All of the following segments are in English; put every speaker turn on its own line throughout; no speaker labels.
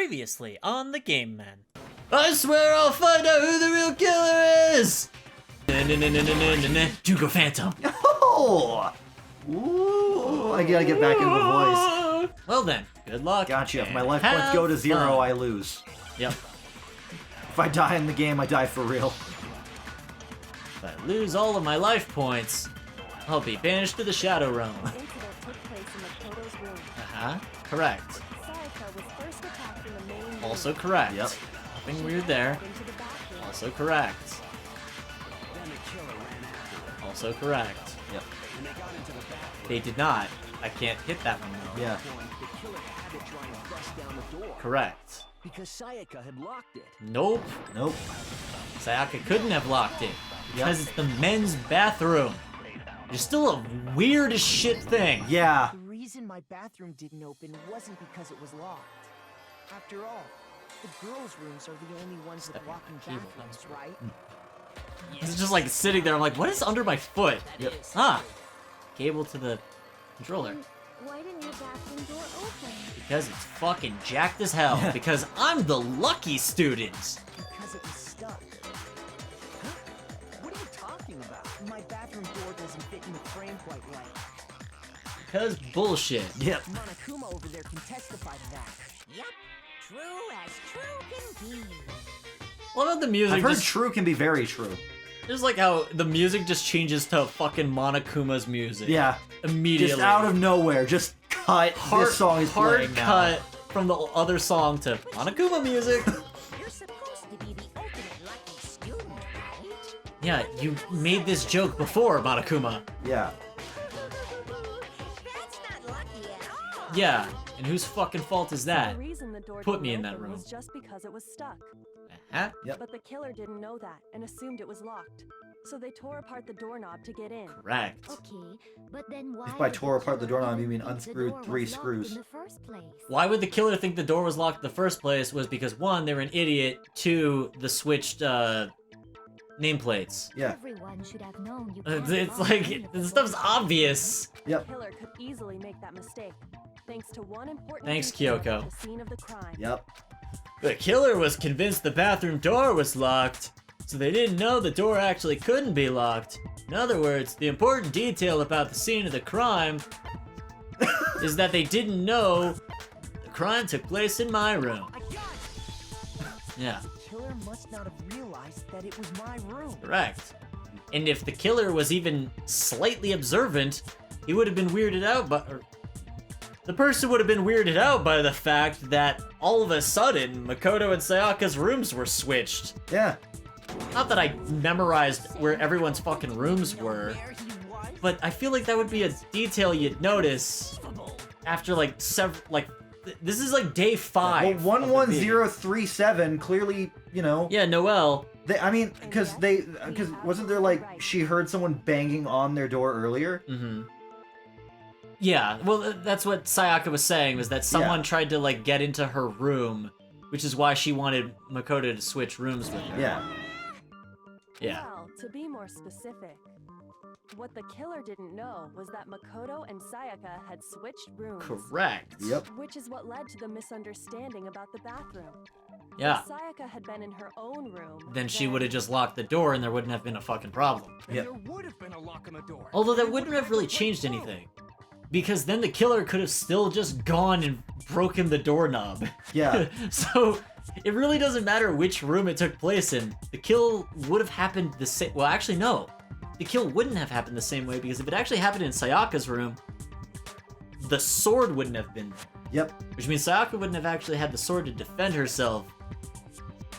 Previously on The Game Man.
I swear I'll find out who the real killer is!
Jugo Phantom.
Oh! Ooh, I gotta get back into the voice.
Well then, good luck.
Gotcha. If
and
my life points go to
have
0,
fun.
I lose.
Yep.
If I die in the game, I die for real.
If I lose all of my life points, I'll be banished to the Shadow Realm.
Incident took place in Makoto's room.
Correct.
Sayaka was first attacked in the main room.
Also correct.
Yep.
Nothing weird there.
Into the bathroom.
Also correct. Also correct.
Yep.
They did not. I can't hit that one though.
Yeah.
The killer had to try and bust down the door.
Correct.
Because Sayaka had locked it.
Nope.
Nope.
Sayaka couldn't have locked it. Because
Yep.
it's the men's bathroom. It's still a weird as shit thing.
Yeah.
The reason my bathroom didn't open wasn't because it was locked. After all, the girls' rooms are the only ones with walking
keyboard.
bathrooms, right?
It's just like sitting there. I'm like, what is under my foot?
Yep.
Ah. Cable to the controller.
Why didn't your bathroom door open?
Because it's fucking jacked as hell. Because I'm the lucky student.
Because it was stuck.
What are you talking about?
My bathroom door doesn't fit in the frame quite right.
Because bullshit.
Yep.
Monokuma over there can testify to that.
Yep, true as true can be.
What about the music?
I've heard
just,
true can be very true.
just like how the music just changes to fucking Monokuma's music.
Yeah.
Immediately.
Just out of nowhere. Just cut. This song is
hard
playing now.
cut from the other song to Monokuma music.
You're supposed to be the ultimate lucky student, right?
Yeah, you made this joke before, Monokuma.
Yeah.
That's not lucky at all.
Yeah, and whose fucking fault is that?
The reason the door
Put me
didn't
in that
open
room.
was just because it was stuck.
Huh?
Yep.
But the killer didn't know that and assumed it was locked. So they tore apart the doorknob to get in.
Correct.
Okay, but then why?
If by
did the
tore apart the
killer
doorknob,
even
you mean
think the
unscrewed
door
3
was locked
screws.
in the first place?
Why would the killer think the door was locked in the first place? Was because 1, they were an idiot, 2, the switched nameplates.
Yeah.
Everyone should have known you can't
It's
lock
like,
in if
this
the
stuff's
door-
obvious.
The
Yep.
killer could easily make that mistake, thanks to one important
Thanks,
detail
Kyoko.
at the scene of the crime.
Yep.
The killer was convinced the bathroom door was locked, so they didn't know the door actually couldn't be locked. In other words, the important detail about the scene of the crime is that they didn't know the crime took place in my room.
I got it!
Yeah,
The killer must not have realized that it was my room.
correct. And if the killer was even slightly observant, he would have been weirded out by... The person would have been weirded out by the fact that all of a sudden, Makoto and Sayaka's rooms were switched.
Yeah.
Not that I memorized where everyone's fucking rooms were,
Where he was?
but I feel like that would be a detail you'd notice after like several, like, this is like day 5.
Well,
of the video.
11037 clearly, you know.
Yeah, Noelle.
I mean, because wasn't there like she heard someone banging on their door earlier?
Mm-hmm. Yeah, well, that's what Sayaka was saying, was that someone tried to like get into her room, which is why she wanted Makoto to switch rooms with her.
Yeah.
Yeah.
Well, to be more specific, what the killer didn't know was that Makoto and Sayaka had switched rooms.
Correct.
Yep.
Which is what led to the misunderstanding about the bathroom.
Yeah.
If Sayaka had been in her own room,
Then she would have just locked the door and there wouldn't have been a fucking problem.
Yep.
There would have been a lock on the door.
Although that wouldn't have really changed anything. Because then the killer could have still just gone and broken the doorknob.
Yeah.
So it really doesn't matter which room it took place in. The kill would have happened the same. Well, actually, no. The kill wouldn't have happened the same way because if it actually happened in Sayaka's room, the sword wouldn't have been there.
Yep.
Which means Sayaka wouldn't have actually had the sword to defend herself,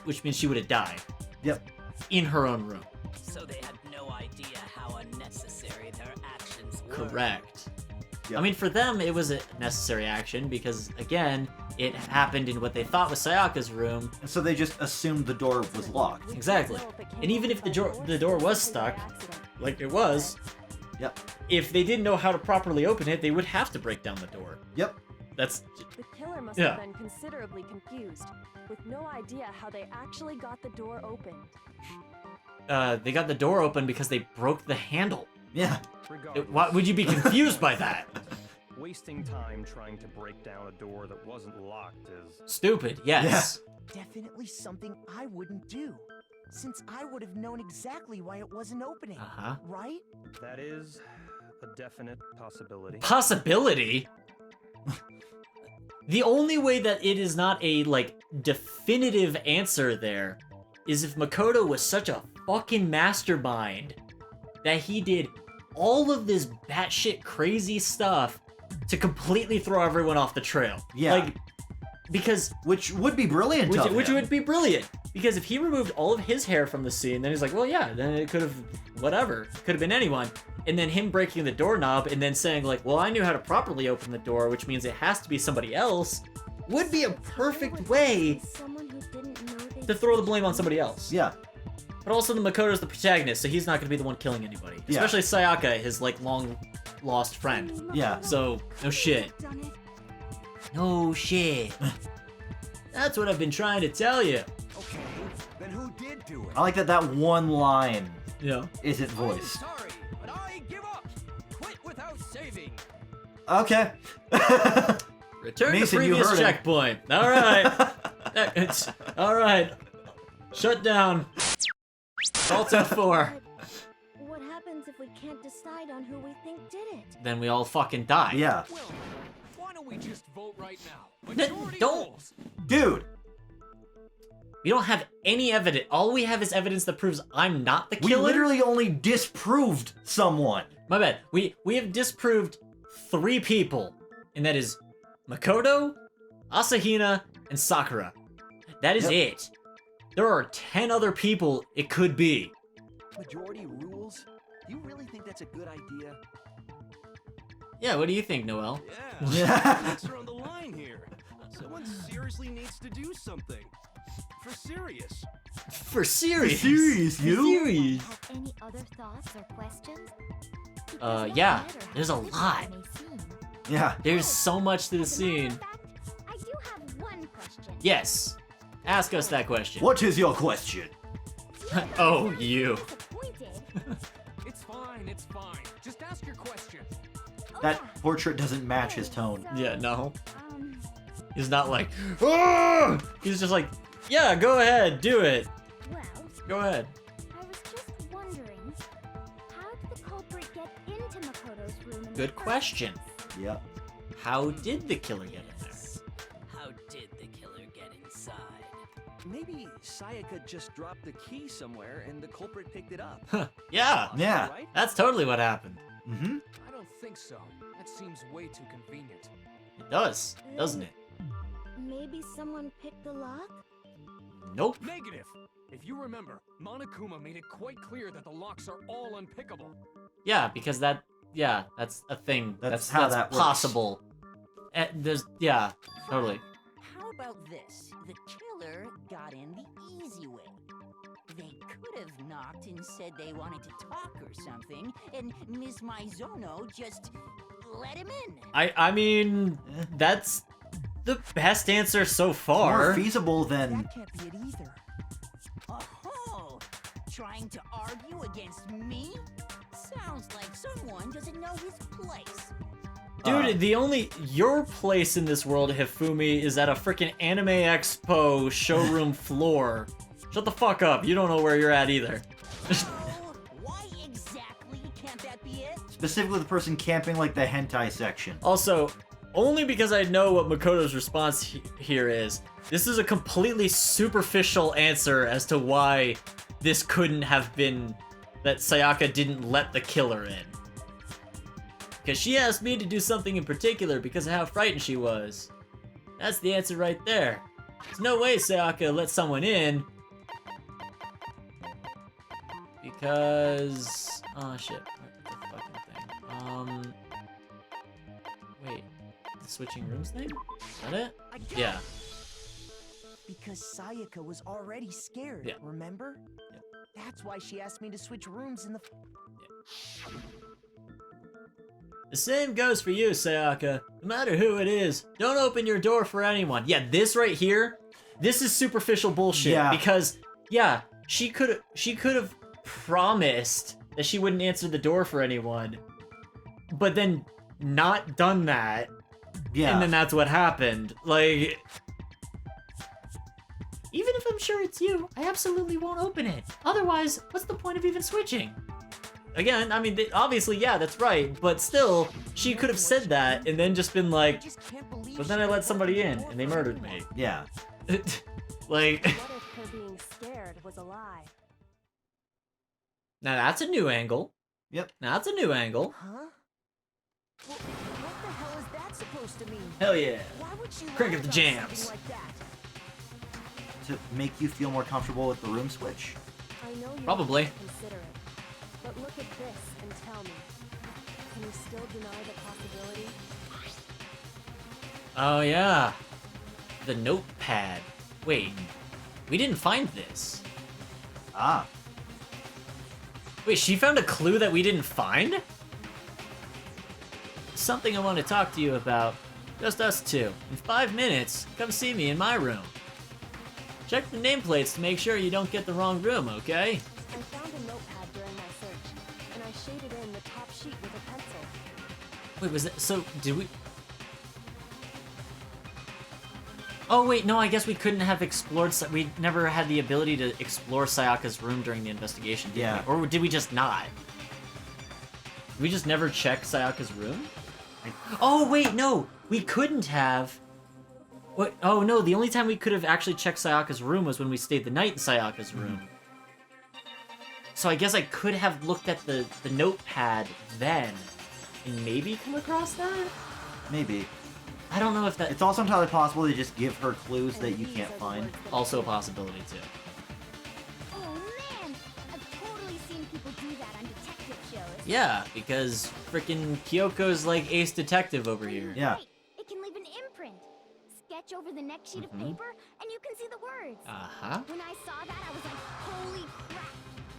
which means she would have died
Yep.
in her own room.
So they had no idea how unnecessary their actions were.
Correct.
Yep.
I mean, for them, it was a necessary action because, again, it happened in what they thought was Sayaka's room.
And so they just assumed the door was locked.
Exactly. And even if the door was stuck, like it was,
Yep.
if they didn't know how to properly open it, they would have to break down the door.
Yep.
That's...
The killer must
Yeah.
have been considerably confused, with no idea how they actually got the door opened.
They got the door open because they broke the handle.
Yeah.
Why would you be confused by that?
Wasting time trying to break down a door that wasn't locked is...
Stupid, yes.
Definitely something I wouldn't do, since I would have known exactly why it wasn't opening.
Uh-huh.
Right?
That is a definite possibility.
Possibility? The only way that it is not a, like, definitive answer there is if Makoto was such a fucking mastermind that he did all of this batshit crazy stuff to completely throw everyone off the trail.
Yeah.
Like, because...
Which would be brilliant of
Which
him.
would be brilliant. Because if he removed all of his hair from the scene, then he's like, well, yeah, then it could have... Whatever. Could have been anyone. And then him breaking the doorknob and then saying, like, well, I knew how to properly open the door, which means it has to be somebody else, would be a perfect way to throw the blame on somebody else.
Yeah.
But also the Makoto's the protagonist, so he's not going to be the one killing anybody.
Yeah.
Especially Sayaka, his, like, long-lost friend.
Yeah.
So, no shit. No shit. That's what I've been trying to tell you.
Okay, then who did do it?
I like that one line
Yeah.
isn't
I'm
voiced.
sorry, but I give up. Quit without saving.
Okay.
Return
Mason,
to
you
previous
heard him.
checkpoint. All right. All right. Shut down. Alt 4.
What happens if we can't decide on who we think did it?
Then we all fucking die.
Yeah.
Well, why don't we just vote right now?
N-
Majority
don't-
rules.
Dude.
We don't have any evidence. All we have is evidence that proves I'm not the
We
killer.
literally only disproved someone.
My bad. We have disproved 3 people, and that is Makoto, Asahina, and Sakura. That is it. There are 10 other people it could be.
Majority rules? Do you really think that's a good idea?
Yeah, what do you think, Noel?
Yeah.
Facts are on the line here. Someone seriously needs to do something. For serious.
For serious.
Serious, you?
Serious.
Have any other thoughts or questions?
Yeah, there's a lot.
Yeah.
There's so much to the scene.
I do have one question.
Yes. Ask us that question.
What is your question?
Oh, you.
It's fine, it's fine. Just ask your question.
That portrait doesn't match his tone.
Yeah, no.
Um,
He's not like, "Ah!" He's just like, yeah, go ahead, do it.
well,
Go ahead.
I was just wondering, how did the culprit get into Makoto's room in the
Good
first
question.
place?
Yep.
How did the killer get in there?
How did the killer get inside?
Maybe Sayaka just dropped the key somewhere and the culprit picked it up.
Huh, yeah,
Yeah.
Right?
that's totally what happened.
Mm-hmm.
I don't think so. That seems way too convenient.
It does, doesn't it?
Maybe someone picked the lock?
Nope.
Negative. If you remember, Monokuma made it quite clear that the locks are all unpickable.
Yeah, because that's a thing.
That's how that works.
possible. Yeah, totally.
How about this? The killer got in the easy way. They could have knocked and said they wanted to talk or something, and Miss Maizono just let him in.
I mean, that's the best answer so
More
far.
feasible than...
That can't be it either.
Oh, trying to argue against me? Sounds like someone doesn't know his place.
Dude, your place in this world, Hifumi, is at a freaking Anime Expo showroom floor. Shut the fuck up. You don't know where you're at either.
Oh, why exactly can't that be it?
Specifically the person camping like the hentai section.
Also, only because I know what Makoto's response here is, this is a completely superficial answer as to why this couldn't have been that Sayaka didn't let the killer in. Because she asked me to do something in particular because of how frightened she was. That's the answer right there. There's no way Sayaka let someone in. Because... oh shit. What the fucking thing? Wait. The switching rooms thing? Is that it?
I got
Yeah.
it. Because Sayaka was already scared,
Yeah.
remember?
Yeah.
That's why she asked me to switch rooms in the...
The same goes for you, Sayaka. No matter who it is, don't open your door for anyone. Yeah, this right here, this is superficial bullshit.
Yeah.
Because, yeah, she could have promised that she wouldn't answer the door for anyone. But then not done that,
Yeah.
and then that's what happened. Like, even if I'm sure it's you, I absolutely won't open it. Otherwise, what's the point of even switching? Again, I mean, obviously, yeah, that's right, but still, she could have said that and then just been like, but then I let somebody in and they murdered me.
Yeah.
Like,
What if her being scared was a lie?
now that's a new angle.
Yep.
Now that's a new angle.
Huh? Well, what the hell is that supposed to mean?
Hell yeah.
Why would she
Crank
lie
up the
about
jams.
something like that?
To make you feel more comfortable with the room switch.
I know you
Probably.
have to consider it, but look at this and tell me. Can you still deny the possibility?
Oh yeah. The notepad. Wait. We didn't find this.
Ah.
Wait, she found a clue that we didn't find? Something I want to talk to you about. Just us two. In 5 minutes, come see me in my room. Check the nameplates to make sure you don't get the wrong room, okay?
I found a notepad during my search, and I shaded in the top sheet with a pencil.
Wait, was that... So, did we... Oh, wait, no, I guess we couldn't have explored... We never had the ability to explore Sayaka's room during the investigation, did
Yeah.
we? Or did we just not? Did we just never check Sayaka's room? Oh, wait, no! We couldn't have... What? Oh, no, the only time we could have actually checked Sayaka's room was when we stayed the night in Sayaka's room. So I guess I could have looked at the notepad then, and maybe come across that?
Maybe.
I don't know if that...
It's also entirely possible to just give her clues that you can't find.
Also a possibility, too.
Oh man, I've totally seen people do that on detective shows.
Yeah, because frickin' Kyoko's like ace detective over here.
Yeah.
Right, it can leave an imprint. Sketch over the next sheet of paper, and you can see the words.
Uh-huh.
When I saw that, I was like, holy crap!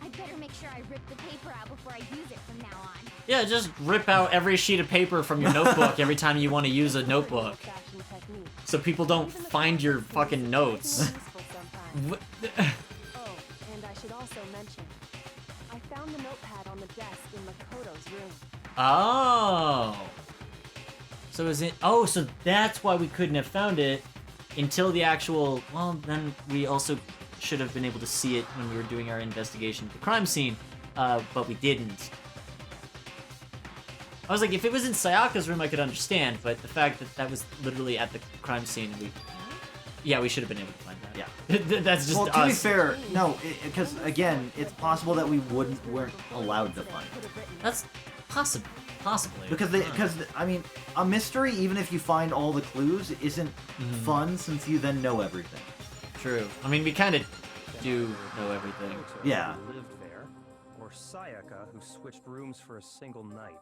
I better make sure I rip the paper out before I use it from now on.
Yeah, just rip out every sheet of paper from your notebook every time you want to use a notebook.
Old-fashioned technique.
So people don't find your fucking notes.
Useful sometimes.
What-
Oh, and I should also mention, I found the notepad on the desk in Makoto's room.
Oh. So is it... Oh, so that's why we couldn't have found it until the actual... Well, then we also should have been able to see it when we were doing our investigation at the crime scene, but we didn't. I was like, if it was in Sayaka's room, I could understand, but the fact that that was literally at the crime scene, we should have been able to find that.
Yeah.
That's just
Well,
us.
to be fair, no, because again, it's possible that we weren't allowed to find it.
That's possibly.
Because I mean, a mystery, even if you find all the clues, isn't fun since you then know everything.
True. I mean, we kind of do know everything.
Kyoto
Yeah.
who lived there, or Sayaka, who switched rooms for a single night.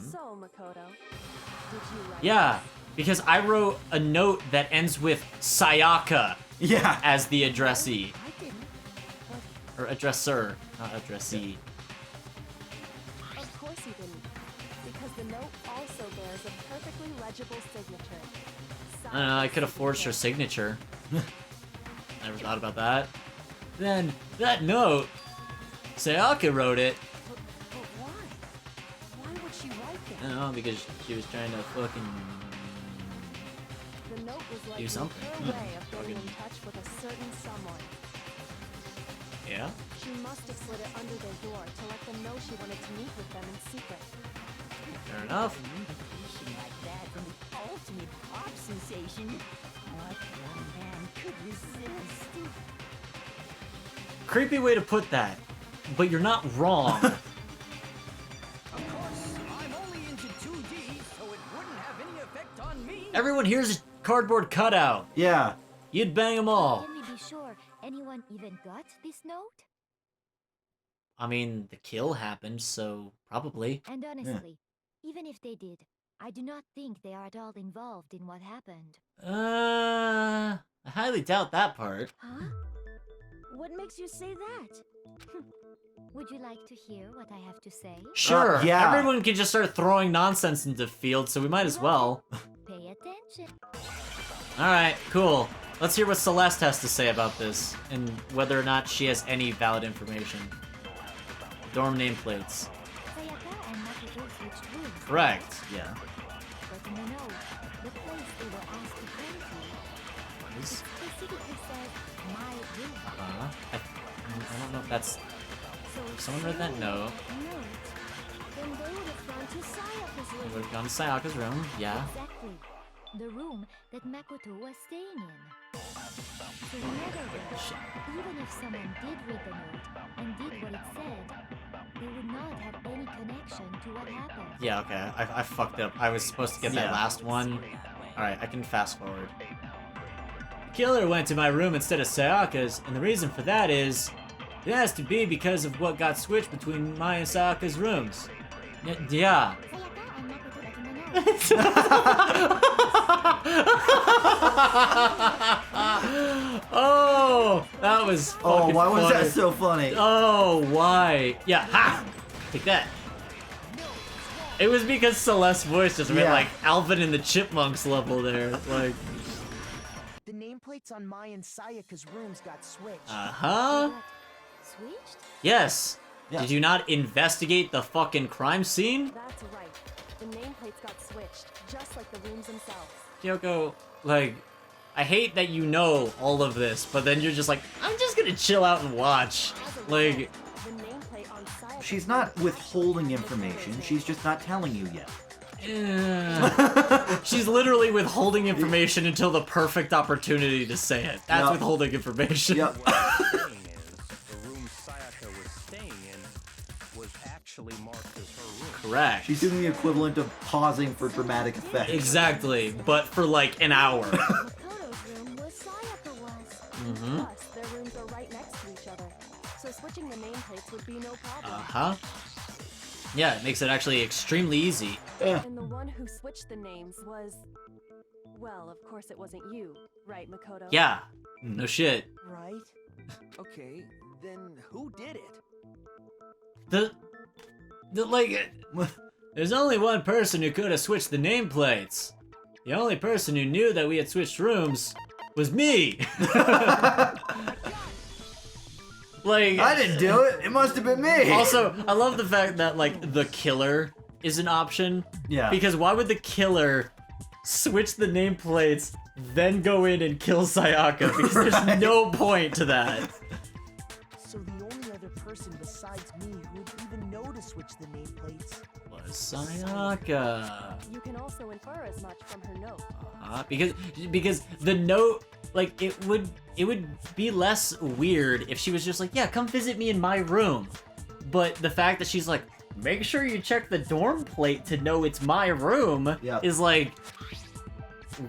So, Makoto, did you write
Yeah, because I wrote a note that ends with Sayaka
Yeah.
as the addressee.
I didn't.
Or addresser, not addressee.
Of course you didn't. Because the note also bears a perfectly legible signature.
I don't know, I could have forged her signature. Never thought about that. Then, that note, Sayaka wrote it.
But why? Why would she write
I don't
that?
know, because she was trying to fucking...
The note was like
Do something.
her way of getting in touch with a certain someone.
Yeah?
She must have slid it under their door to let them know she wanted to meet with them in secret.
Fair enough.
Invitation like that from the ultimate pop sensation. What young man could resist?
Creepy way to put that. But you're not wrong.
Of course, I'm only into 2D, so it wouldn't have any effect on me.
Everyone here's a cardboard cutout.
Yeah.
You'd bang them all.
Can we be sure anyone even got this note?
I mean, the kill happened, so probably.
And honestly, even if they did, I do not think they are at all involved in what happened.
I highly doubt that part.
Huh? What makes you say that? Would you like to hear what I have to say?
Sure,
yeah.
everyone can just start throwing nonsense into the field, so we might as well.
Pay attention.
Alright, cool. Let's hear what Celeste has to say about this, and whether or not she has any valid information. Dorm nameplates.
Sayaka and Makoto switched rooms
Correct.
Yeah.
But you know, the place they were asked to come to
Is-
specifically said my room.
I don't know if that's...
So if
Someone read that note.
then they would have gone to Sayaka's
We
room.
would have gone to Sayaka's room, yeah.
Exactly. The room that Makoto was staying in. So in other words, even if someone did read the note and did what it said, they would not have any connection to what happened.
Yeah, okay, I fucked up. I was supposed to get that
Yeah.
last one. Alright, I can fast forward. The killer went to my room instead of Sayaka's, and the reason for that is... it has to be because of what got switched between my and Sayaka's rooms. Yeah.
Sayaka and Makoto Dakimanao.
Oh, that was
Oh,
fucking
why was
funny.
that so funny?
Oh, why? Yeah, ha! Take that. It was because Celeste's voice just went
Yeah.
like Alvin and the Chipmunks level there. Like,
The nameplates on Mai and Sayaka's rooms got switched.
uh-huh.
Switched?
Yes.
Yeah.
Did you not investigate the fucking crime scene?
That's right. The nameplates got switched, just like the rooms themselves.
Kyoko, like, I hate that you know all of this, but then you're just like, I'm just gonna chill out and watch.
As a
Like,
result, the nameplate on Sayaka's
She's not withholding information, she's just not telling you yet.
she's literally withholding information until the perfect opportunity to say it. That's
Yep.
withholding information.
Yep.
What I'm saying is, the room Sayaka was staying in was actually marked as her room.
Correct.
She's doing the equivalent of pausing for dramatic effect.
Exactly, but for like an hour.
Makoto's room where Sayaka was.
Mm-hmm.
Plus, their rooms are right next to each other, so switching the nameplates would be no problem.
Uh-huh. Yeah, it makes it actually extremely easy.
And the one who switched the names was... well, of course it wasn't you, right, Makoto?
Yeah, no shit.
Right?
Okay, then who did it?
There's only one person who could have switched the nameplates. The only person who knew that we had switched rooms was me. Like,
I didn't do it, it must have been me!
also, I love the fact that like the killer is an option.
Yeah.
Because why would the killer switch the nameplates, then go in and kill Sayaka? Because there's
Right.
no point to that.
So the only other person besides me who would even know to switch the nameplates.
Was Sayaka.
You can also infer as much from her note.
Because the note, like, it would be less weird if she was just like, yeah, come visit me in my room. But the fact that she's like, make sure you check the dorm plate to know it's my room,
Yep.
is like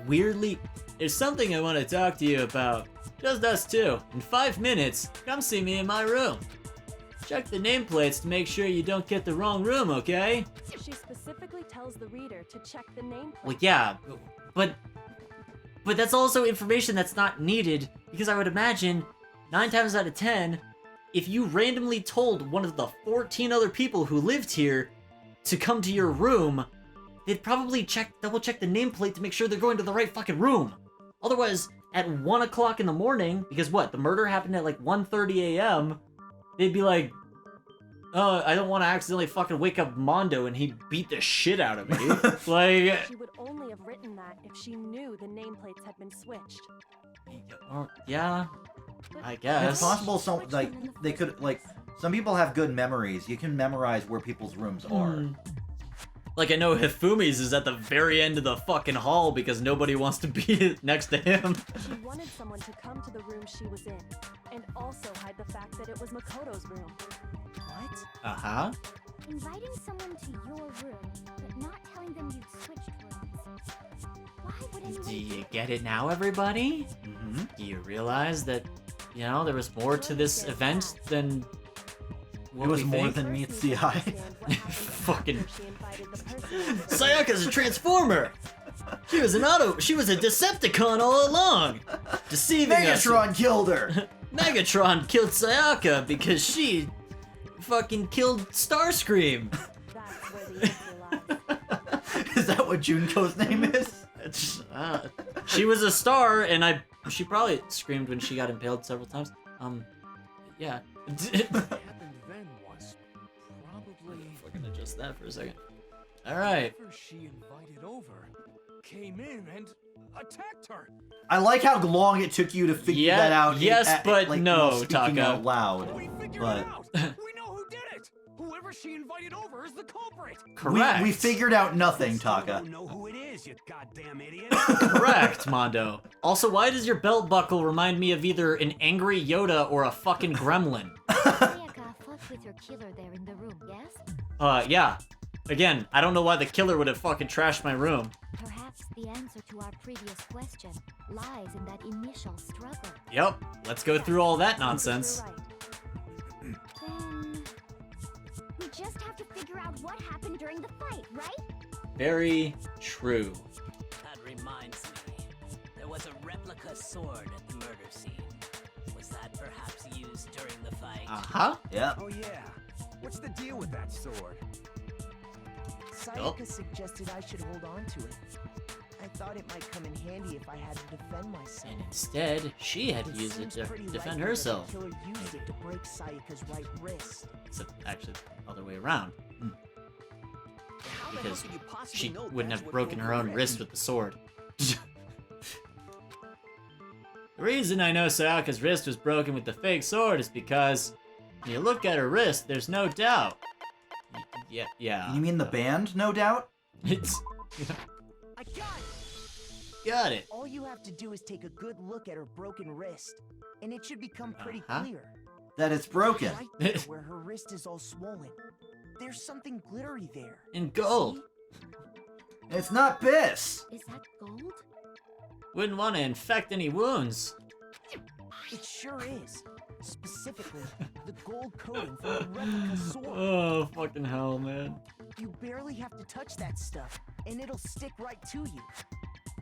weirdly. There's something I want to talk to you about. Just us two. In 5 minutes, come see me in my room. Check the nameplates to make sure you don't get the wrong room, okay?
She specifically tells the reader to check the nameplate.
Well, yeah, but that's also information that's not needed, because I would imagine 9 times out of 10, if you randomly told one of the 14 other people who lived here to come to your room, they'd probably double check the nameplate to make sure they're going to the right fucking room. Otherwise, at 1 o'clock in the morning, because what, the murder happened at like 1:30 a.m., they'd be like, oh, I don't want to accidentally fucking wake up Mondo and he'd beat the shit out of me. Like,
She would only have written that if she knew the nameplates had been switched.
yeah, I guess.
It's possible some they could some people have good memories. You can memorize where people's rooms are.
Like, I know Hifumi's is at the very end of the fucking hall because nobody wants to be next to him.
She wanted someone to come to the room she was in, and also hide the fact that it was Makoto's room.
What?
Uh-huh.
Inviting someone to your room, but not telling them you've switched rooms. Why would anyone
Do you get it now, everybody?
Mm-hmm.
Do you realize that, you know, there was more to this event than what
It was
we
more
think?
than meets the eye.
Fucking
She invited the person.
Sayaka's a transformer! She was a Decepticon all along! Deceiving us!
Megatron killed her!
Megatron killed Sayaka because she fucking killed Starscream!
That's where the answer lies.
Is that what Junko's name is?
She was a star, and she probably screamed when she got impaled several times. Yeah.
What happened then was probably...
Fucking adjust that for a second. All right.
Whoever she invited over came in and attacked her.
I like how long it took you to figure that out.
But
like,
no,
while speaking
Taka.
out loud.
We figured
But
it out. We know who did it. Whoever she invited over is the culprit.
Correct.
we figured out nothing,
Still
Taka.
don't know who it is, you goddamn idiot.
Correct, Mondo. Also, why does your belt buckle remind me of either an angry Yoda or a fucking gremlin?
Sayaka fought with your killer there in the room, yes?
Yeah. Again, I don't know why the killer would have fucking trashed my room.
Perhaps the answer to our previous question lies in that initial struggle.
Yep, let's go through all that nonsense.
Then
We just have to figure out what happened during the fight, right?
Very true.
That reminds me. There was a replica sword at the murder scene. Was that perhaps used during the fight?
Uh-huh.
Yeah.
Oh yeah. What's the deal with that sword?
Sayaka suggested I should hold on to it. I thought it might come in handy if I had to defend myself.
And instead, she had to use it
seems
to
pretty
defend
likely that
herself.
The killer used it to break Sayaka's right wrist.
Except actually the other way around.
How the hell
Because
could you possibly
she
know
wouldn't
that's
have
what
broken
broke
her own wrist with the sword. The reason I know Sayaka's wrist was broken with the fake sword is because when you look at her wrist, there's no doubt. Yeah.
You mean the band, no doubt?
It's...
I got it!
Got it.
All you have to do is take a good look at her broken wrist, and it should become pretty
Uh-huh.
clear.
That it's broken.
Right there where her wrist is all swollen. There's something glittery there.
In gold.
See?
It's not piss.
is that gold?
Wouldn't want to infect any wounds.
It sure is. Specifically, the gold coating from the replica sword.
Oh, fucking hell, man.
You barely have to touch that stuff, and it'll stick right to you.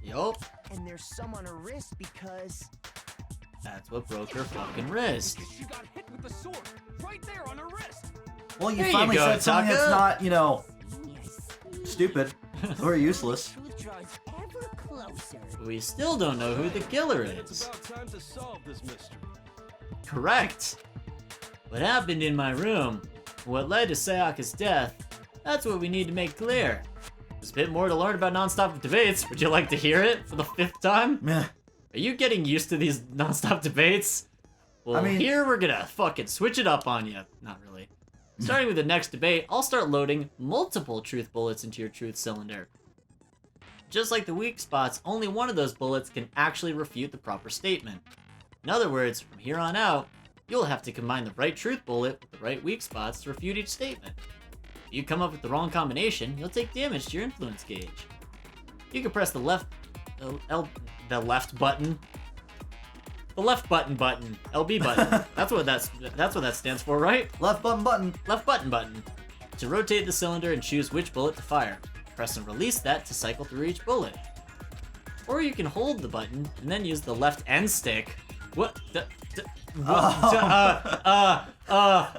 Yup.
And there's some on her wrist because...
That's what broke her fucking wrist.
She got hit with the sword right there on her wrist.
Well, you
There you
finally
go,
said something that's
Taka.
not, you know,
Yes.
stupid or useless.
Truth draws ever closer.
We still don't know who the killer
It's
is.
about time to solve this mystery.
Correct. What happened in my room, what led to Sayaka's death, that's what we need to make clear. There's a bit more to learn about non-stop debates. Would you like to hear it for the 5th time?
Meh.
Are you getting used to these non-stop debates? Well,
I mean-
here we're gonna fucking switch it up on you. Not really. Starting with the next debate, I'll start loading multiple truth bullets into your truth cylinder. Just like the weak spots, only one of those bullets can actually refute the proper statement. In other words, from here on out, you'll have to combine the right truth bullet with the right weak spots to refute each statement. If you come up with the wrong combination, you'll take damage to your influence gauge. You can press the left button. The left button, LB button. That's what that stands for, right?
Left button.
Left button. To rotate the cylinder and choose which bullet to fire. Press and release that to cycle through each bullet. Or you can hold the button and then use the left end stick. What?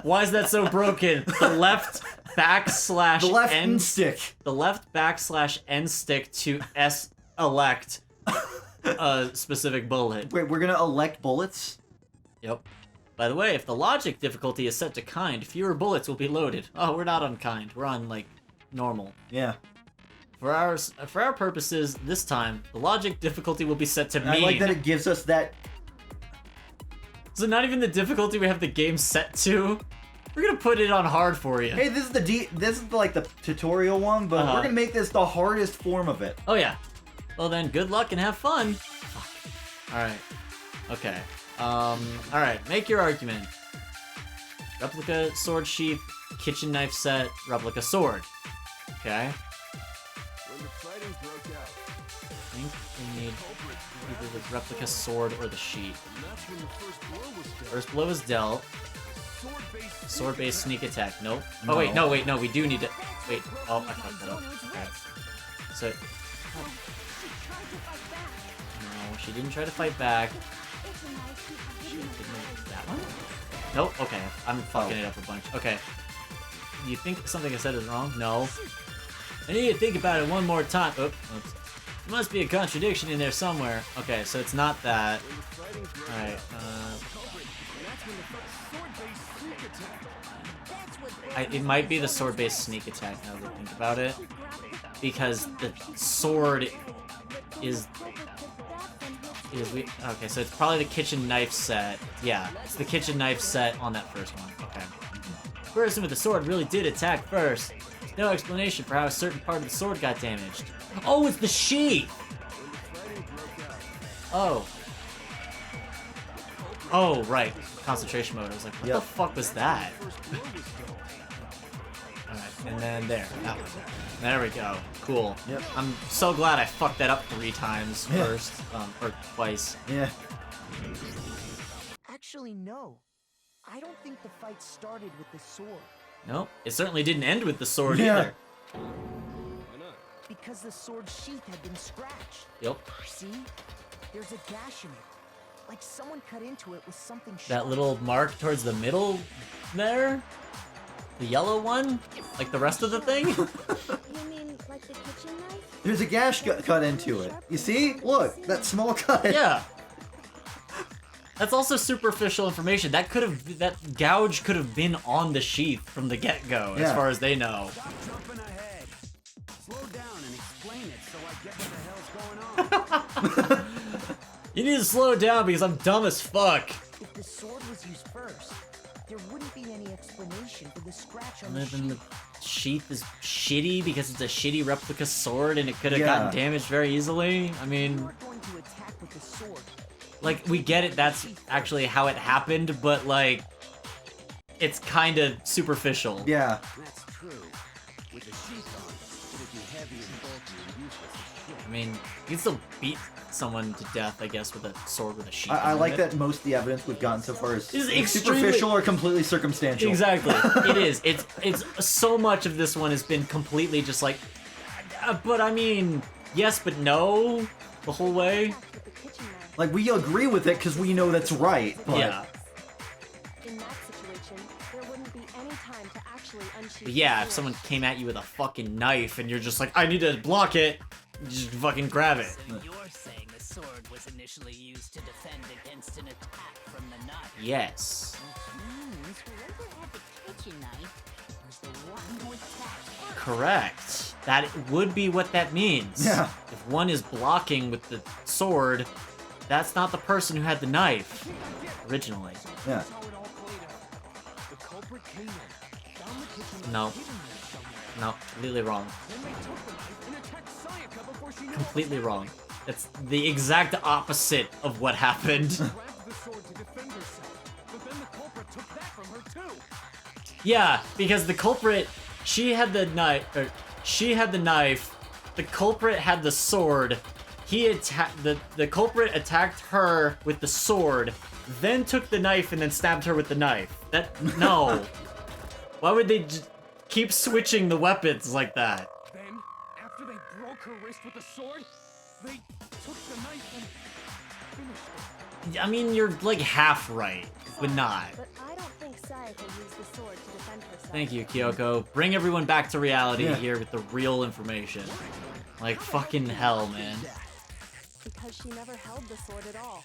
Why is that so broken? The left backslash
The left
end
end stick.
The left backslash end stick to elect a specific bullet.
Wait, we're gonna elect bullets?
Yep. By the way, if the logic difficulty is set to kind, fewer bullets will be loaded. Oh, we're not on kind. We're on, like, normal.
Yeah.
For our purposes, this time, the logic difficulty will be set to mean.
I like that it gives us that.
So not even the difficulty we have the game set to. We're gonna put it on hard for you.
Hey, this is like the tutorial one, but we're gonna make this the hardest form of it.
Oh yeah. Well then, good luck and have fun. Fuck. All right. Okay. All right. Make your argument. Replica sword sheath, kitchen knife set, replica sword. Okay.
When the fighting broke out,
I think we need either the replica sword or the sheath.
and that's when the first blow was dealt.
First blow is dealt.
Sword-based
Sword-based sneak attack. Nope.
No.
Oh wait, no, we do need to. Wait. Oh, I fucked that up. Okay. So. No, she didn't try to fight back. She didn't make that one. Nope. Okay, I'm fucking it up a bunch. Okay. You think something I said is wrong? No. I need to think about it one more time. Oops. There must be a contradiction in there somewhere. Okay, so it's not that. Alright,
That's when the first sword-based sneak attack.
That's what
it might be the sword-based sneak attack now that I think about it. Because the sword is okay, so it's probably the kitchen knife set. Yeah, it's the kitchen knife set on that first one. Okay. The person with the sword really did attack first. There's no explanation for how a certain part of the sword got damaged. Oh, it's the sheath! Oh. Oh, right. Concentration mode. I was like, what the fuck was that? Alright, and then there. That was it. There we go. Cool.
Yep.
I'm so glad I fucked that up 3 times first. Or twice.
Yeah.
Actually, no. I don't think the fight started with the sword.
Nope. It certainly didn't end with the sword either.
Because the sword's sheath had been scratched.
Yep.
See? There's a gash in it. Like someone cut into it with something sharp.
That little mark towards the middle there? The yellow one? Like the rest of the thing?
You mean like the kitchen knife?
There's a gash cut into it. You see? Look, that small cut.
Yeah. That's also superficial information. That gouge could have been on the sheath from the get-go, as far as they know.
Stop jumping ahead. Slow down and explain it so I get what the hell's going on.
You need to slow down because I'm dumb as fuck.
If the sword was used first, there wouldn't be any explanation for the scratch on
And
the
then the
sheath.
sheath is shitty because it's a shitty replica sword and it could have gotten damaged very easily. I mean,
You weren't going to attack with the sword.
like, we get it, that's actually how it happened, but like, it's kind of superficial.
Yeah.
That's true. With the sheath on, it'd be heavy and bulky and useless as shit.
I mean, you can still beat someone to death, I guess, with a sword with a sheath.
I
on
like
it.
that most of the evidence we've gotten so far is
It's extremely-
superficial or completely circumstantial.
Exactly. It is. It's so much of this one has been completely just like, but I mean, yes, but no, the whole way.
Like, we agree with it because we know that's right, but...
Yeah.
In that situation, there wouldn't be any time to actually unsheath
But yeah,
the
if
sword.
someone came at you with a fucking knife and you're just like, I need to block it, you just fucking grab it.
So you're saying the sword was initially used to defend against an attack from the knife?
Yes.
means whoever had the kitchen knife was the one who attacked first.
Correct. That would be what that means.
Yeah.
If one is blocking with the sword, that's not the person who had the knife originally.
Yeah.
That's how it all played out. The culprit came in, found the kitchen
No.
knife hidden there somewhere.
No, completely wrong.
Then they took the knife and attacked Sayaka before she knew
Completely
what
wrong. That's the exact opposite of what happened.
She grabbed the sword to defend herself, but then the culprit took that from her too.
Yeah, because the culprit, she had the knife. The culprit had the sword. He attacked the culprit attacked her with the sword, then took the knife and then stabbed her with the knife. No. Why would they keep switching the weapons like that?
Then, after they broke her wrist with the sword, they took the knife and finished it.
I mean, you're like half right, but not.
But I don't think Sayaka used the sword to defend herself.
Thank you, Kyoko. Bring everyone back to reality
Yeah.
here with the real information. Like fucking hell, man.
Because she never held the sword at all.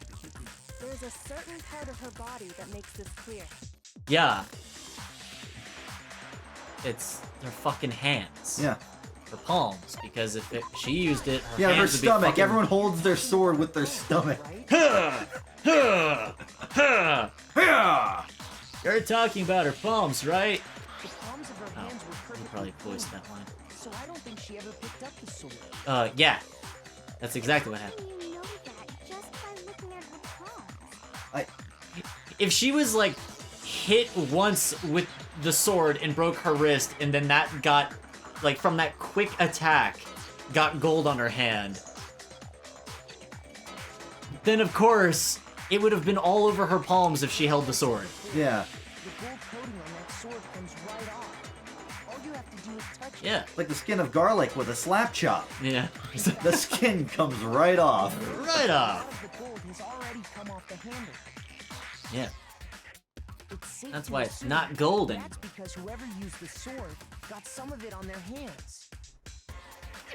There's a certain part of her body that makes this clear.
Yeah. It's her fucking hands.
Yeah.
Her palms, because if she used it, her
Yeah, her
hands would be
stomach.
fucking...
Everyone holds their sword with their stomach.
You're talking about her palms, right?
The palms of her
Oh,
hands were
you
perfectly
probably
clean,
voiced that line.
so I don't think she ever picked up the sword.
Yeah. That's exactly what happened.
You know that just by looking at her palms.
If she was like hit once with the sword and broke her wrist, and then that got, like, from that quick attack, got gold on her hand, then of course it would have been all over her palms if she held the sword.
Yeah.
The gold coating on that sword comes right off. All you have to do is touch it.
Yeah.
Like the skin of garlic with a slap chop.
Yeah.
The skin comes right off.
Right
A
off.
lot of the gold has already come off the handle.
Yeah.
It's safe
That's
to
why it's
assume
not golden.
That's because whoever used the sword got some of it on their hands.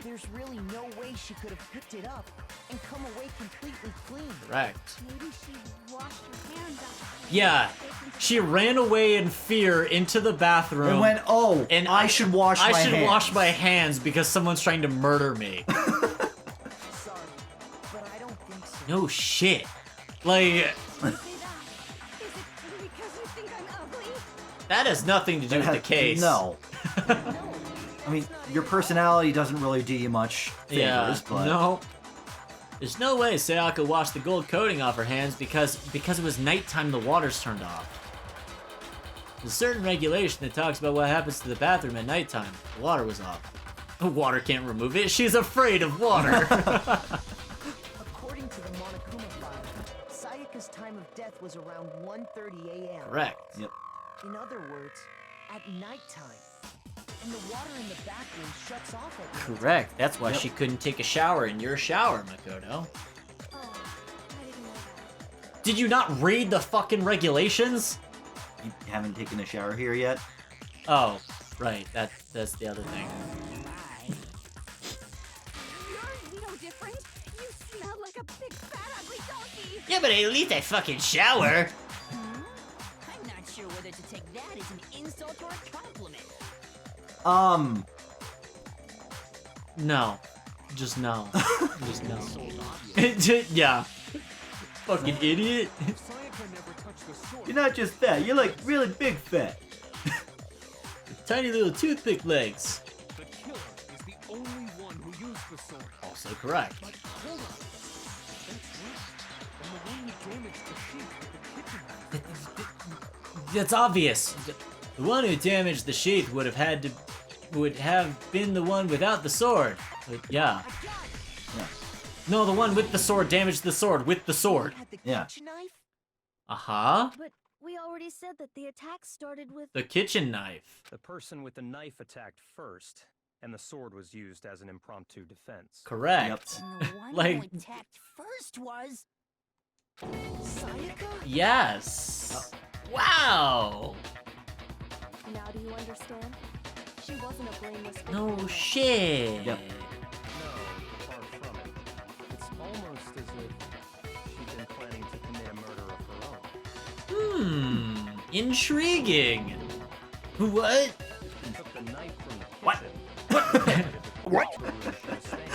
There's really no way she could have picked it up and come away completely clean.
Correct.
Maybe she washed her hands after.
Yeah, she ran away in fear into the bathroom.
And went, oh,
and
I should wash my hands.
I should wash my hands because someone's trying to murder me.
Sorry, but I don't think so.
No shit. Like,
Say that. Is it because you think I'm ugly?
that has nothing to do with the case.
No. I mean, your personality doesn't really do you much favors,
Yeah,
but...
no. There's no way Sayaka washed the gold coating off her hands because it was nighttime, the water's turned off. There's a certain regulation that talks about what happens to the bathroom at nighttime. The water was off. Water can't remove it. She's afraid of water.
According to the Monokuma file, Sayaka's time of death was around 1:30 a.m.
Correct.
Yep.
In other words, at nighttime. And the water in the bathroom shuts off at night.
Correct. That's why
Yep.
she couldn't take a shower in your shower, Makoto.
Oh, I didn't know that.
Did you not read the fucking regulations?
You haven't taken a shower here yet?
Oh, right. That's the other thing.
You're no different. You smell like a big fat ugly donkey.
Yeah, but at least I fucking shower.
I'm not sure whether to take that as an insult or a compliment.
No. Just no. Just no. Yeah. Fucking idiot.
Sayaka never touched the sword.
You're not just fat, you're like really big fat.
Tiny little toothpick legs.
The killer is the only one who used the sword.
Also correct.
But hold on. That's right. And the one who damaged the sheep with the kitchen knife.
That's obvious. The one who damaged the sheath would have been the one without the sword. But yeah.
Yeah.
No, the one with the sword damaged the sword with the sword.
Had the
Yeah.
kitchen knife?
Uh-huh.
But we already said that the attack started with.
The kitchen knife.
The person with the knife attacked first, and the sword was used as an impromptu defense.
Correct.
And the one
Like-
who attacked first was
Sayaka?
Yes. Wow.
Now do you understand? She wasn't a blameless victim.
No shit.
Yep.
No, far from it. It's almost as if she'd been planning to commit a murder of her own.
Intriguing. What?
She took the knife from the
What?
kitchen.
What?
To the room she was staying in.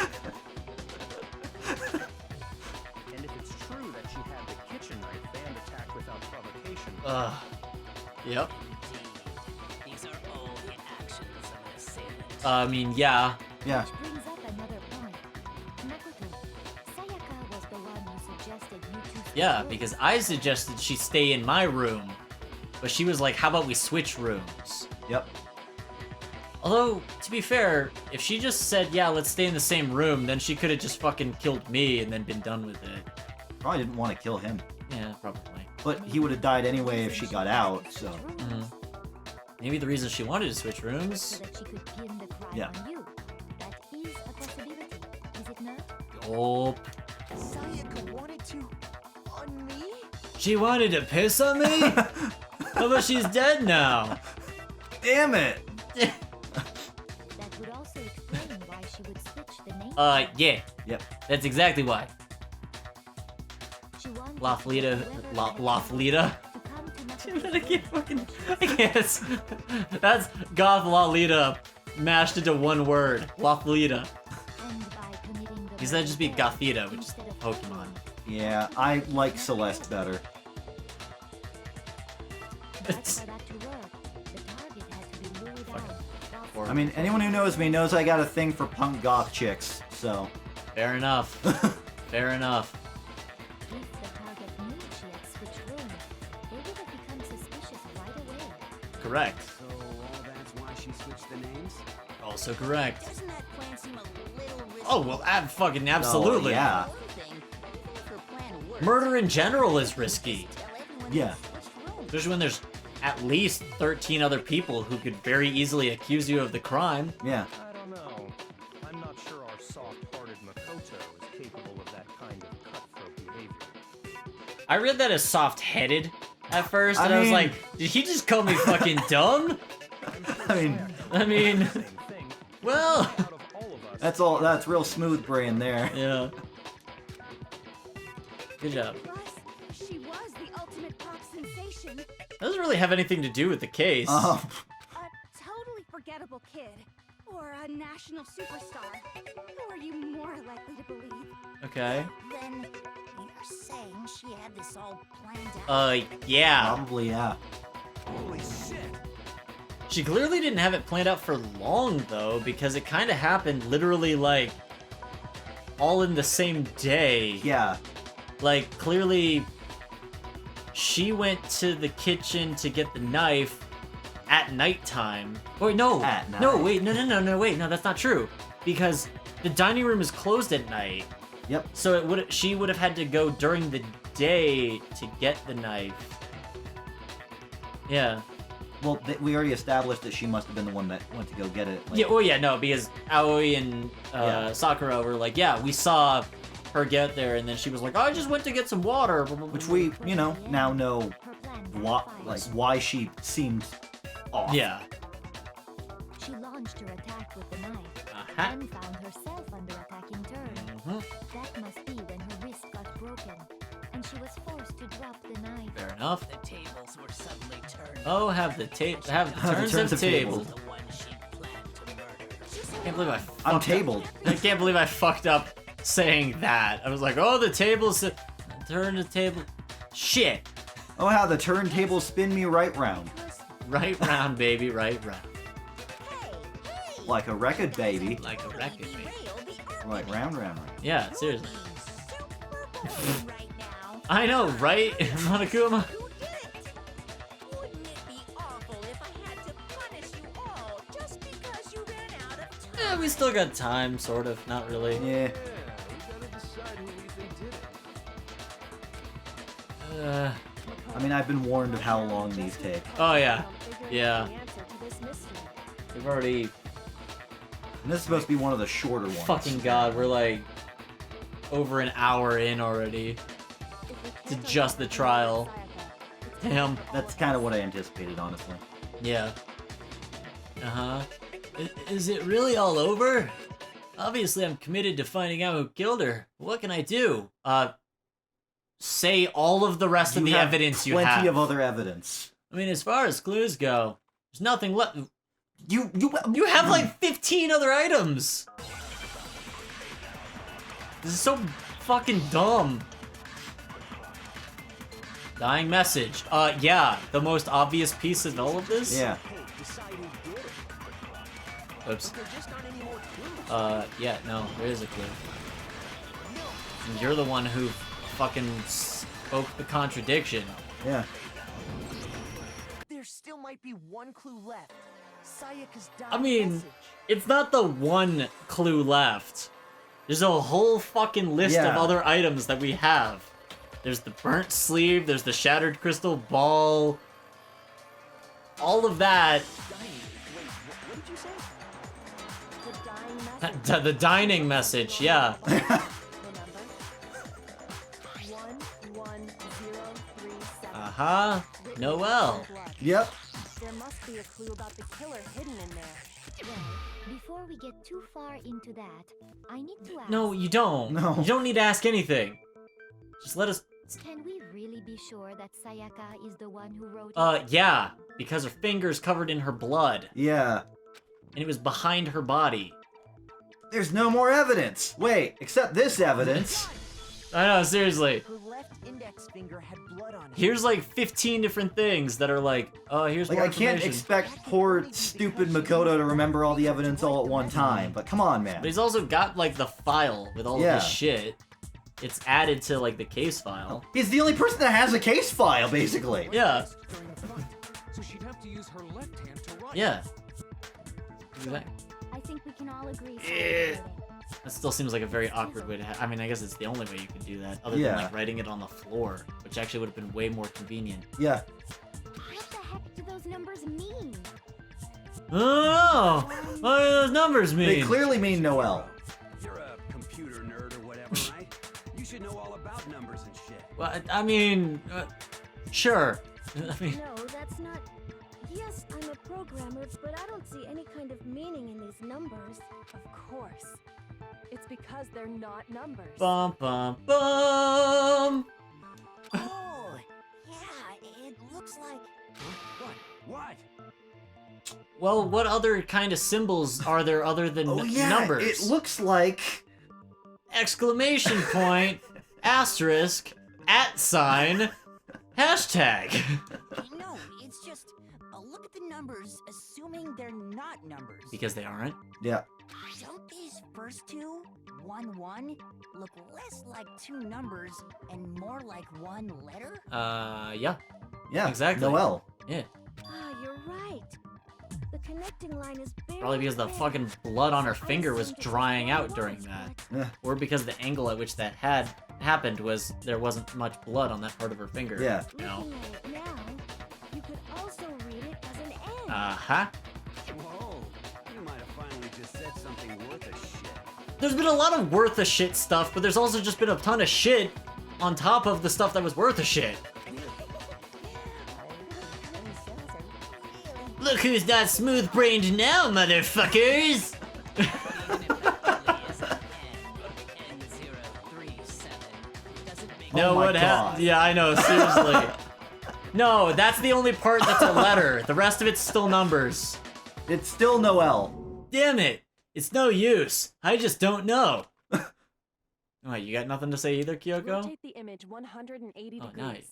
And if it's true that she had the kitchen knife and attacked without provocation,
Yep.
Indeed. These are all the actions of an assailant.
I mean, yeah.
Yeah.
Which brings up another point. Makoto, Sayaka was the one who suggested you two switch
Yeah,
rooms.
because I suggested she stay in my room. But she was like, how about we switch rooms?
Yep.
Although, to be fair, if she just said, yeah, let's stay in the same room, then she could have just fucking killed me and then been done with it.
Probably didn't want to kill him.
Yeah, probably.
But he would have died anyway if she got out, so...
Maybe the reason she wanted to switch
So
rooms.
that she could pin the crime
Yeah.
on you. That is a possibility, is it not?
Oh,
Sayaka wanted to... on me?
she wanted to piss on me? How about she's dead now?
Damn it!
That would also explain why she would switch the name.
Yeah.
Yep.
That's exactly why.
She wanted
Laflita.
whoever
Laflita?
to come to Makoto's
I can't
room.
fucking. I can't. That's Goth Lolita mashed into one word. Laflita.
And by committing the
Because that'd just be
murder
Gothita, which is
instead of
Pokemon.
Yeah, I like Celeste better.
But for that to work, the target has to be lured out. while
I mean, anyone who knows me knows I got a thing for punk goth chicks, so...
Fair enough. Fair enough.
if the target knew she had switched rooms, they would have become suspicious right away.
Correct.
So all that's why she switched the names?
Also correct.
Doesn't that plan seem a little risky?
Oh, well, fucking absolutely.
Oh, yeah.
One thing, even if her plan works,
Murder in general is risky.
tell everyone
Yeah.
who switched rooms.
Especially when there's at least 13 other people who could very easily accuse you of the crime.
Yeah.
I don't know. I'm not sure our soft-hearted Makoto is capable of that kind of cutthroat behavior.
I read that as soft-headed at first,
I
and I was
mean-
like, did he just call me fucking dumb? I mean, well,
Out of all of us,
That's real smooth brain there.
yeah. Good job.
Plus, she was the ultimate pop sensation.
Doesn't really have anything to do with the case.
A totally forgettable kid. Or a national superstar. Who are you more likely to believe?
Okay.
Then you're saying she had this all planned out?
Yeah.
Probably, yeah.
Holy shit!
She clearly didn't have it planned out for long, though, because it kind of happened literally, like, all in the same day.
Yeah.
Like, clearly, she went to the kitchen to get the knife at nighttime. Or no,
At night.
no, wait, no, wait, no, that's not true. Because the dining room is closed at night.
Yep.
So she would have had to go during the day to get the knife. Yeah.
Well, we already established that she must have been the one that went to go get it. Like,
Yeah, oh yeah, no, because Aoi and Sakura were like, yeah, we saw her get there, and then she was like, oh, I just went to get some water.
which we, now know why she seemed off.
Yeah.
She launched her attack with the knife,
Uh-huh.
then found herself under attack in turn.
Mhm.
That must be when her wrist got broken, and she was forced to drop the knife.
Fair enough.
The tables were suddenly turned.
Oh, have the turns of tables.
The one she planned to murder.
I can't believe
I'm tabled.
I can't believe I fucked up saying that. I was like, oh, the tables turn the table. Shit.
Oh, how the turntables spin me right round.
Right round, baby, right round.
Like a record, baby.
Like a record, baby.
Like round, round, round.
Yeah, seriously. I know, right, Monokuma? Yeah, we still got time, sort of. Not really.
Yeah.
We gotta decide who we think did it.
I mean, I've been warned of how long these take.
Oh, yeah. Yeah. We've already...
And this is supposed to be one of the shorter ones.
Fucking god, we're like... over an hour in already. To just the trial. Damn.
That's kind of what I anticipated, honestly.
Yeah. Uh-huh. Is it really all over? Obviously, I'm committed to finding out who killed her. What can I do? Say all of the rest of the evidence you have.
Plenty of other evidence.
I mean, as far as clues go, there's nothing left.
You
have like 15 other items. This is so fucking dumb. Dying message. Yeah, the most obvious piece of all of this?
Yeah.
Oops. Yeah, no, there is a clue. And you're the one who fucking spoke the contradiction.
Yeah.
There still might be one clue left. Sayaka's dying
I mean,
message.
it's not the one clue left. There's a whole fucking list of other items that we have. There's the burnt sleeve, there's the shattered crystal ball. All of that. The dining message, yeah. Uh-huh. Noel.
Yep.
There must be a clue about the killer hidden in there.
Well, before we get too far into that, I need to ask...
No, you don't.
No.
You don't need to ask anything. Just let us...
Can we really be sure that Sayaka is the one who wrote it?
Yeah. Because her finger's covered in her blood.
Yeah.
And it was behind her body.
There's no more evidence. Wait, except this evidence.
I know, seriously.
Her left index finger had blood on it.
Here's like 15 different things that are like, oh, here's
Like,
more
I can't
information.
expect poor, stupid Makoto to remember all the evidence all at one time, but come on, man.
But he's also got like the file with all of this shit. It's added to like the case file.
He's the only person that has a case file, basically.
Yeah.
So she'd have to use her left hand to write.
Yeah. Exactly.
I think we can all agree.
That still seems like a very awkward way to I mean, I guess it's the only way you can do that, other than like writing it on the floor, which actually would have been way more convenient.
Yeah.
What the heck do those numbers mean?
Oh, what do those numbers mean?
They clearly mean Noel.
You're a computer nerd or whatever, right? You should know all about numbers and shit.
Well, I mean, sure. I mean,
No, that's not... Yes, I'm a programmer, but I don't see any kind of meaning in these numbers.
Of course. It's because they're not numbers.
Bum bum bum.
Oh, yeah, it looks like...
What?
Well, what other kind of symbols are there other than numbers?
It looks like...
Exclamation point, asterisk, @sign, hashtag.
No, it's just... look at the numbers, assuming they're not numbers.
Because they aren't?
Yeah.
Don't these first two, 1, 1, look less like two numbers and more like one letter?
Yeah.
Yeah,
exactly.
Noel.
Yeah.
Ah, you're right. The connecting line is barely
Probably because the
there.
fucking blood on her finger was drying out during that.
Yeah.
Or because the angle at which that had happened was there wasn't much blood on that part of her finger.
Yeah.
You know?
Looking at it now, you could also read it as an N.
Uh-huh.
Whoa, you might have finally just said something worth a shit.
There's been a lot of worth a shit stuff, but there's also just been a ton of shit on top of the stuff that was worth a shit. Look who's not smooth-brained now, motherfuckers! No,
Oh my
what
God.
happened? Yeah, I know, seriously. No, that's the only part that's a letter. The rest of it's still numbers.
It's still Noel.
Damn it! It's no use. I just don't know. Alright, you got nothing to say either, Kyoko?
Rotate the image 180
Oh,
degrees.
nice.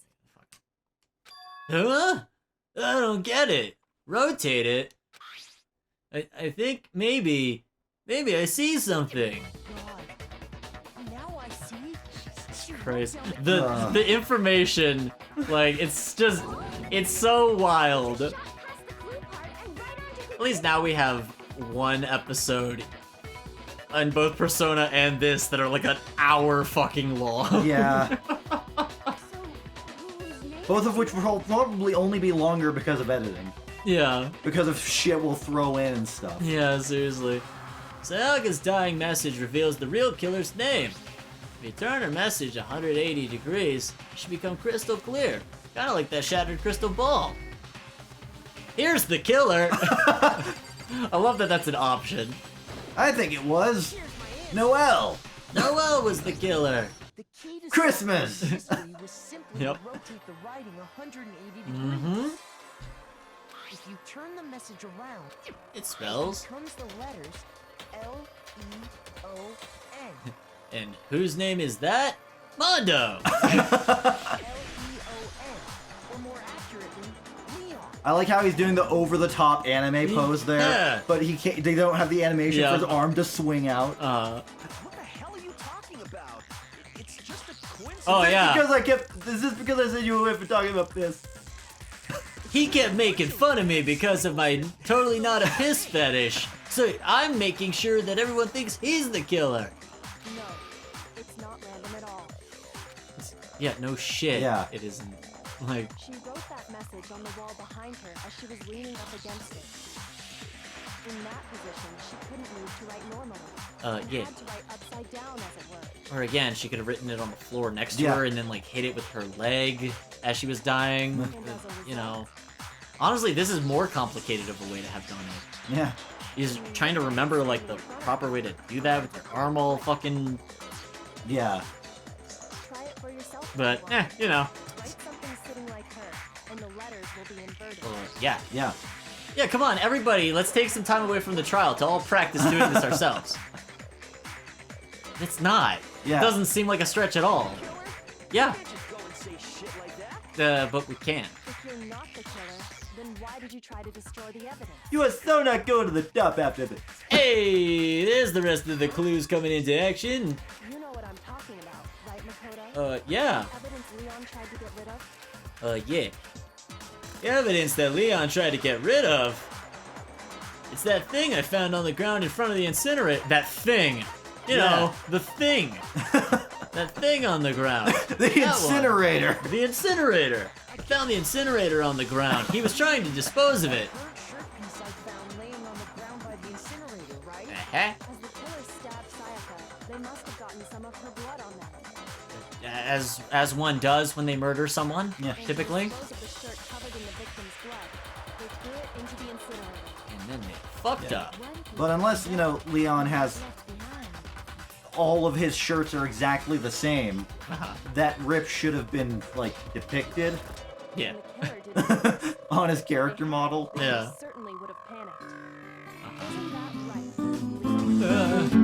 Huh? I don't get it. Rotate it? I think maybe I see something.
God. Now I see. She wrote
Christ.
down
The information, like, it's just, it's so wild.
Shot past the clue part and right onto the
At least now we have one episode on both Persona and this that are like an hour fucking long.
Yeah.
So, whose name
Both of which will probably only be longer because of editing.
Yeah.
Because of shit we'll throw in and stuff.
Yeah, seriously. Sayaka's dying message reveals the real killer's name. If you turn her message 180 degrees, it should become crystal clear. Kinda like that shattered crystal ball. Here's the killer! I love that that's an option.
I think it was Noel.
Noel was the killer.
The key to
Christmas.
solving this mystery was simply
Yep.
to rotate the writing 180 degrees.
Mm-hmm.
If you turn the message around,
It spells.
becomes the letters L-E-O-N.
And whose name is that? Mondo!
L-E-O-N. Or more accurately, Leon.
I like how he's doing the over-the-top anime pose there,
Yeah.
but he can't. They don't have the animation
Yeah.
for his arm to swing out.
What the hell are you talking about? It's just a coincidence.
Oh yeah.
This is because I said you were for talking about this.
He kept making fun of me because of my totally not a piss fetish. So I'm making sure that everyone thinks he's the killer.
No, it's not random at all.
Yeah, no shit.
Yeah.
It isn't. Like,
She wrote that message on the wall behind her as she was leaning up against it. In that position, she couldn't move to write normally.
yeah.
Had to write upside down, as it were.
Or again, she could have written it on the floor next to
Yeah.
her and then like hit it with her leg as she was dying.
And as a
You know.
result,
Honestly, this is more complicated of a way to have done it.
Yeah.
He's trying to remember like the proper way to do that with your arm all fucking.
Yeah.
try it for yourself.
But
everyone.
you know.
Write something sitting like her, and the letters will be inverted.
Yeah.
Yeah.
Yeah, come on, everybody, let's take some time away from the trial to all practice doing this ourselves. It's not.
Yeah.
It doesn't seem like a stretch at all. Yeah.
You can't just go and say shit like that.
But we can.
If you're not the killer, then why did you try to destroy the evidence?
You are so not going to the top after this.
Hey, there's the rest of the clues coming into action.
You know what I'm talking about, right, Makoto?
Yeah.
Evidence Leon tried to get rid of?
Yeah. Evidence that Leon tried to get rid of. It's that thing I found on the ground in front of the incinerator. That thing. You know, the thing. That thing on the ground.
The
That one.
incinerator.
The incinerator. I found the incinerator on the ground. He was trying to dispose of it.
Burnt shirt piece I found laying on the ground by the incinerator, right?
Uh-huh.
As the killer stabbed Sayaka, they must have gotten some of her blood on them.
As one does when they murder someone,
Yeah.
And
typically.
to dispose of the shirt covered in the victim's blood, they threw it into the incinerator.
And then they fucked up.
But unless, Leon has all of his shirts are exactly the same, that rip should have been, like, depicted.
Yeah.
On his character model.
Yeah.
Certainly would have panicked. Isn't that right?